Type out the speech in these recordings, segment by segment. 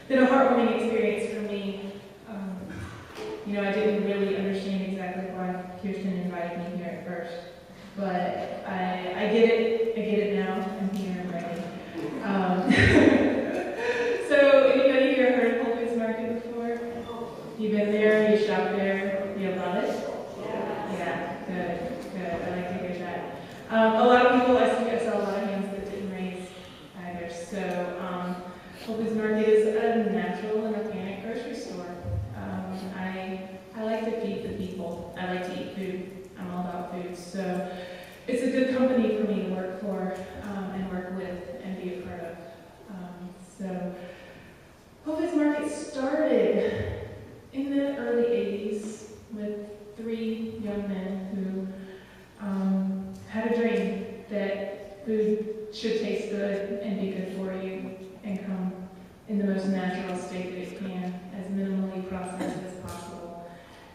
been a heartwarming experience for me. I didn't really understand exactly why Kirsten invited me here at first, but I get it now. I'm here, I'm ready. So anybody here heard of Whole Foods Market before? You've been there, you shop there, you love it? Yeah, good. I like to hear that. A lot of people, I saw a lot of hands that didn't raise either. So Whole Foods Market is a natural and organic grocery store. I like to feed the people. I like to eat food. I'm all about food. So it's a good company for me to work for and work with and be a part of. So Whole Foods Market started in the early 80s with 3 young men who had a dream that food should taste good and be good for you and come in the most natural state that it can, as minimally processed as possible.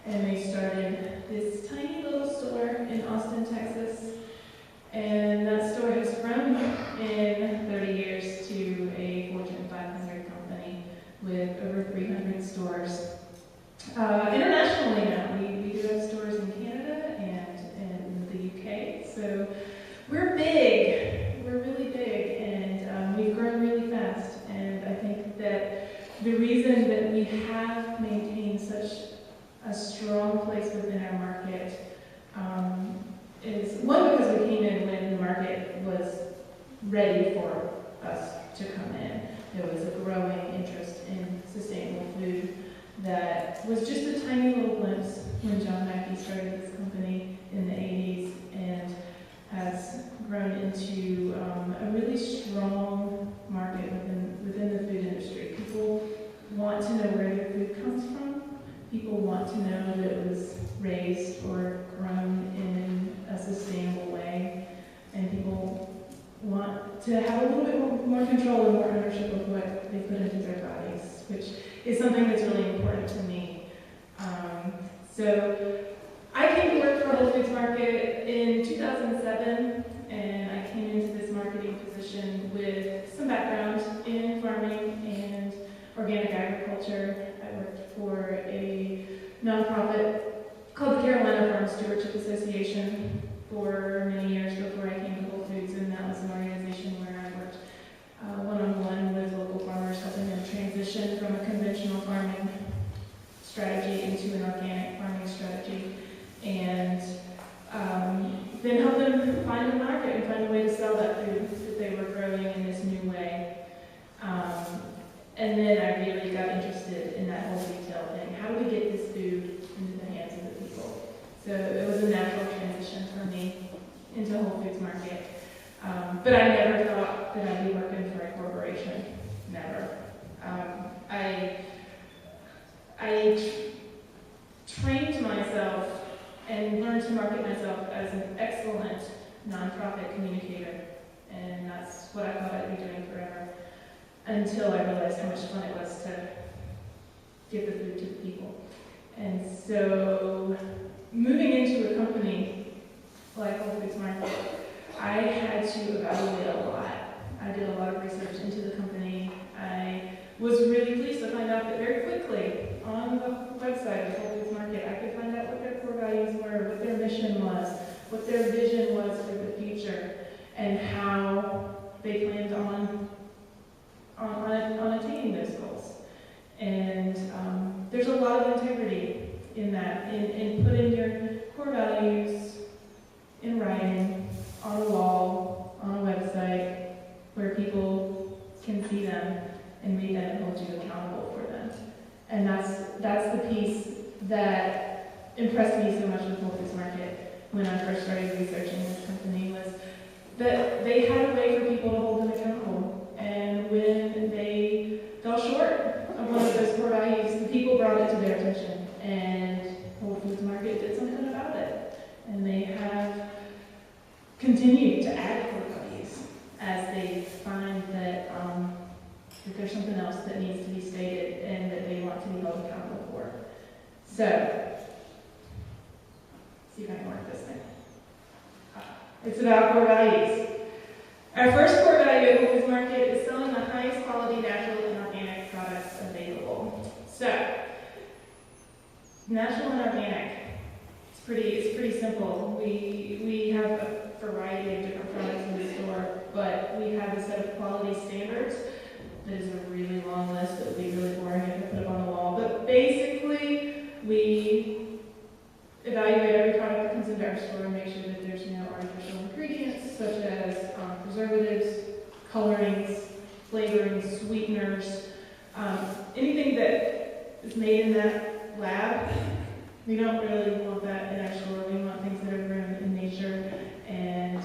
And they started this tiny little store in Austin, Texas. And that store has grown in 30 years to a Fortune 500 company with over 300 stores. Internationally now, we do have stores in Canada and in the UK. So we're big, we're really big, and we've grown really fast. And I think that the reason that we have maintained such a strong place within our market is, one, because we came in when the market was ready for us to come in. There was a growing interest in sustainable food that was just a tiny little glimpse when John Mackey started this company in the 80s and has grown into a really strong market within the food industry. People want to know where their food comes from. People want to know that it was raised or grown in a sustainable way. And people want to have a little bit more control and more ownership of what they put into their bodies, which is something that's really important to me. So I came to work for Whole Foods Market in 2007, and I came into this marketing position with some background in farming and organic agriculture. I worked for a nonprofit called the Carolina Farm Stewardship Association for many years before I came to Whole Foods, and that was an organization where I worked one-on-one with local farmers, helping them transition from a conventional farming strategy into an organic farming strategy, and then help them find a market and find a way to sell that food that they were growing in this new way. And then I really got interested in that whole retail thing. How do we get this food into the hands of the people? So it was a natural transition for me into Whole Foods Market. But I never thought that I'd be working for a corporation. Never. I trained myself and learned to market myself as an excellent nonprofit communicator. And that's what I thought I'd be doing forever, until I realized how much fun it was to give the food to the people. And so, moving into a company like Whole Foods Market, I had to evaluate a lot. I did a lot of research into the company. I was really pleased to find out that very quickly on the website of Whole Foods Market, I could find out what their core values were, what their mission was, what their vision was for the future, and how they planned on attaining those goals. And there's a lot of integrity in that, in putting your core values in writing, on a wall, on a website, where people can see them and read them and hold you accountable for them. And that's the piece that impressed me so much with Whole Foods Market when I first started researching this company, was that they had a way for people to hold them accountable. And when they fell short of one of those core values, the people brought it to their attention. And Whole Foods Market did something about it. And they have continued to add core values as they find that there's something else that needs to be stated and that they want to be held accountable for. So, see if I can work this thing. It's about core values. Our first core value at Whole Foods Market is selling the highest quality natural and organic products available. So, natural and organic. It's pretty simple. We have a variety of different products in the store, but we have a set of quality standards. That is a really long list that would be really boring if I put up on the wall. But basically, we evaluate every product that comes into our store and make sure that there's no artificial ingredients such as preservatives, colorings, flavorings, sweeteners, anything that is made in that lab. We don't really want that in our store. We want things that are grown in nature and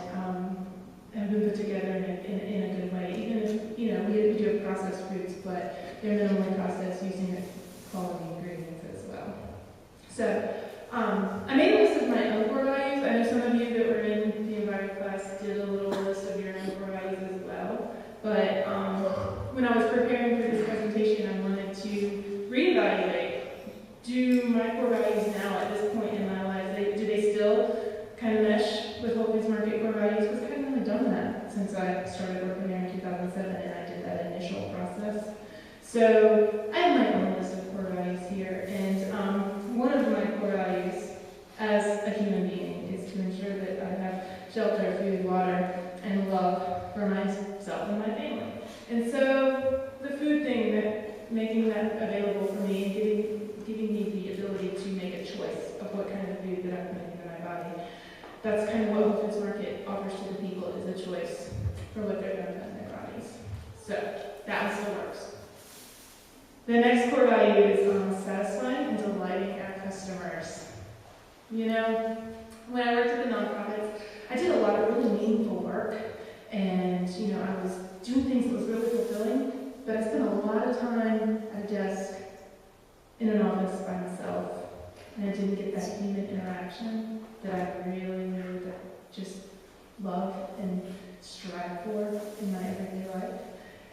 have been put together in a good way. Even if, we do have processed foods, but they're minimally processed using quality ingredients as well. So, I made a list of my own core values. I know some of you that were in the Environment class did a little list of your own core values as well. But when I was preparing for this presentation, I wanted to reevaluate. Do my core values now at this point in my life, do they still kind of mesh with Whole Foods Market core values? Because I haven't really done that since I started working there in 2007 and I did that initial process. So I have my own list of core values here, and one of my core values as a human being is to ensure that I have shelter, food, water, and love for myself and my family. And so the food thing, that making that available for me and giving me the ability to make a choice of what kind of food that I'm putting into my body, that's kind of what Whole Foods Market offers to the people, is a choice for what they're going to put in their bodies. So that one still works. The next core value is satisfying and delighting our customers. When I worked at the nonprofits, I did a lot of really meaningful work, and I was doing things that was really fulfilling, but I spent a lot of time at a desk in an office by myself, and I didn't get that human interaction that I really just love and strive for in my everyday life.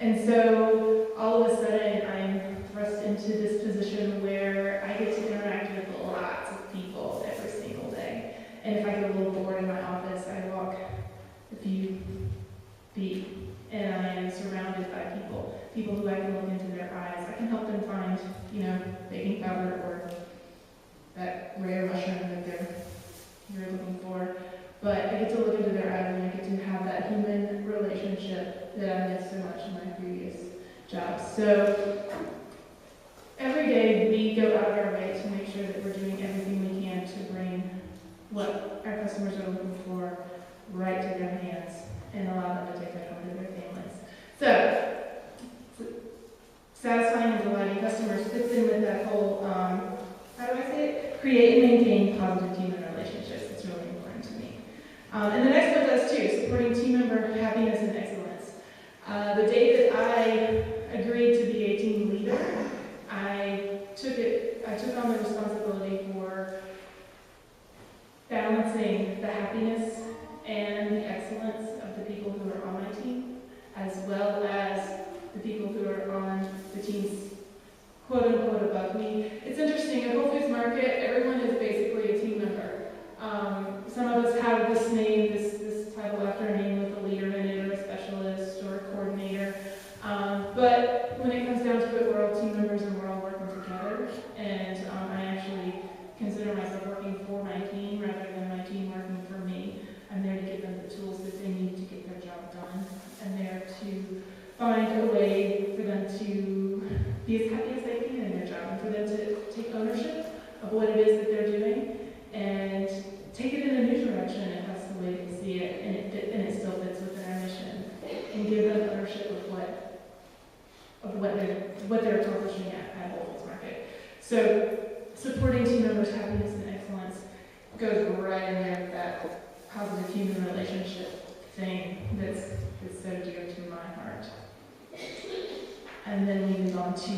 And so all of a sudden I'm thrust into this position where I get to interact with lots of people every single day. And if I get a little bored in my office, I walk a few feet and I am surrounded by people who I can look into their eyes. I can help them find, baking powder or that rare mushroom that you're looking for. But I get to look into their eyes and I get to have that human relationship that I missed so much in my previous jobs. So every day we go out of our way to make sure that we're doing everything we can to bring what our customers are looking for right to their hands and allow them to take that home to their families. So satisfying and delighting customers fits in with that whole, how do I say it? Create and maintain positive human relationships. It's really important to me. And the next one does too, supporting team member happiness and excellence. The day that I agreed to be a team leader, I took on the responsibility for balancing the happiness and the excellence of the people who are on my team, as well as the people who are on the teams quote-unquote above me. It's interesting, at Whole Foods Market, everyone is basically a team member. Some of us have this name, this title after a name with a leader in it, or a specialist, or a coordinator. But when it comes down to it, we're all team members and we're all working together. And I actually consider myself working for my team rather than my team working for me. I'm there to give them the tools that they need to get their job done. I'm there to find a way for them to be as happy as they can in their job, and for them to take ownership of what it is that they're doing and take it in a new direction if that's the way they see it, and it still fits within our mission, and give them ownership of what they're accomplishing at Whole Foods Market. So supporting team members' happiness and excellence goes right in there with that positive human relationship thing that's so dear to my heart. And then we move on to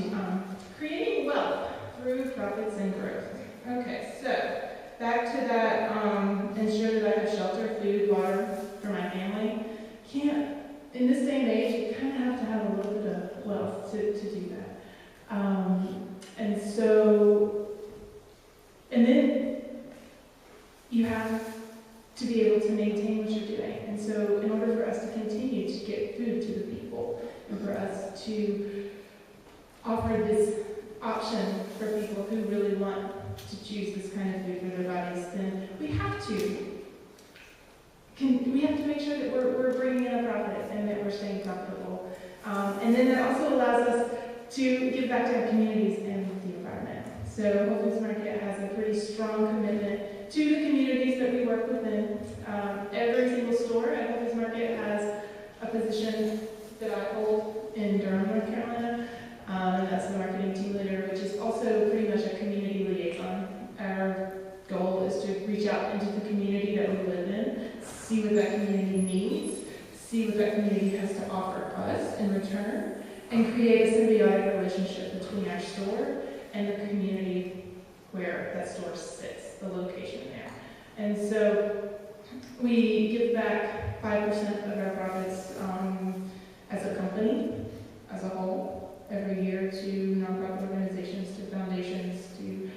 creating wealth through profits and growth. Okay, so back to that, ensure that I have shelter, food, water for my family. In this day and age, you kind of have to have a little bit of wealth to do that. And then you have to be able to maintain what you're doing. And so in order for us to continue to offer this option for people who really want to choose this kind of food for their bodies, then we have to make sure that we're bringing in a profit and that we're staying profitable. And then that also allows us to give back to our communities and the environment. So Whole Foods Market has a pretty strong commitment to the communities that we work within. Every single store at Whole Foods Market has a position that I hold in Durham, North Carolina, and that's the marketing team leader, which is also pretty much a community liaison. Our goal is to reach out into the community that we live in, see what that community needs, see what that community has to offer us in return, and create a symbiotic relationship between our store and the community where that store sits, the location there. And so we give back 5% of our profits as a company, as a whole, every year to nonprofit organizations, to foundations, to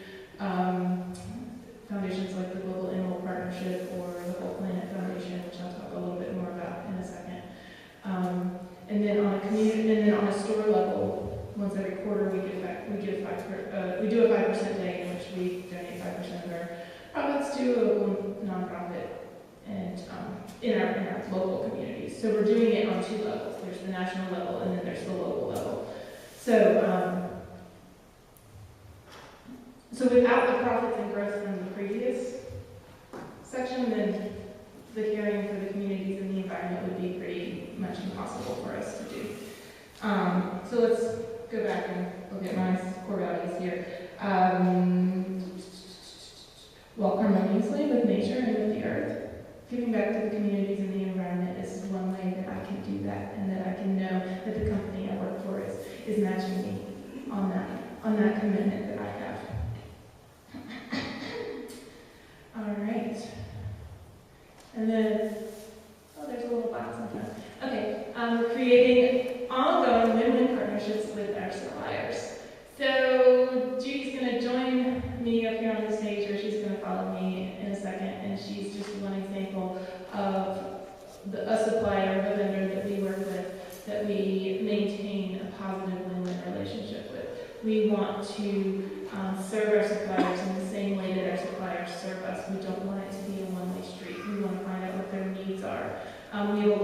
foundations like the Global Animal Partnership or the Whole Planet Foundation, which I'll talk a little bit more about in a second. And then on a store level, once every quarter we do a 5% day in which we donate 5% of our profits to a local nonprofit and in our local communities. So we're doing it on two levels. There's the national level and then there's the local level. So without the profits and growth from the previous section, then the caring for the communities and the environment would be pretty much impossible for us to do. So let's go back and look at my core values here. Walk harmoniously with nature and with the earth. Giving back to the communities and the environment is one way that I can do that, and that I can know that the company I work for is matching me on that commitment that I have. All right. And then, there's a little box in front. Okay, we're creating ongoing win-win partnerships with our suppliers. So Judy's going to join me up here on the stage, or she's going to follow me in a second, and she's just one example of a supplier, a vendor that we work with, that we maintain a positive win-win relationship with. We want to serve our suppliers in the same way that our suppliers serve us. We don't want it to be a one-way street. We want to find out what their needs are. We have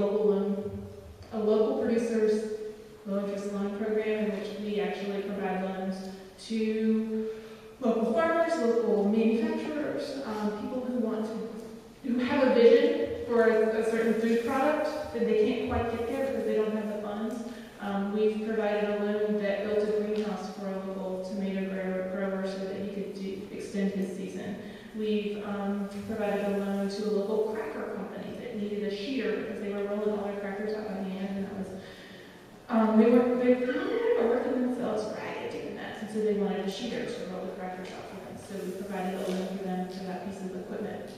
a local producers low-interest loan program in which we actually provide loans to local farmers, local manufacturers, people who have a vision for a certain food product that they can't quite get there because they don't have the funds. We've provided a loan that built a greenhouse for a local tomato grower so that he could extend his season. We've provided a loan to a local cracker company that needed a shear because they were rolling all their crackers out by hand, and that was they were working themselves ragged doing that, and so they wanted a shear to roll the crackers out for them. So we provided a loan for them for that piece of equipment.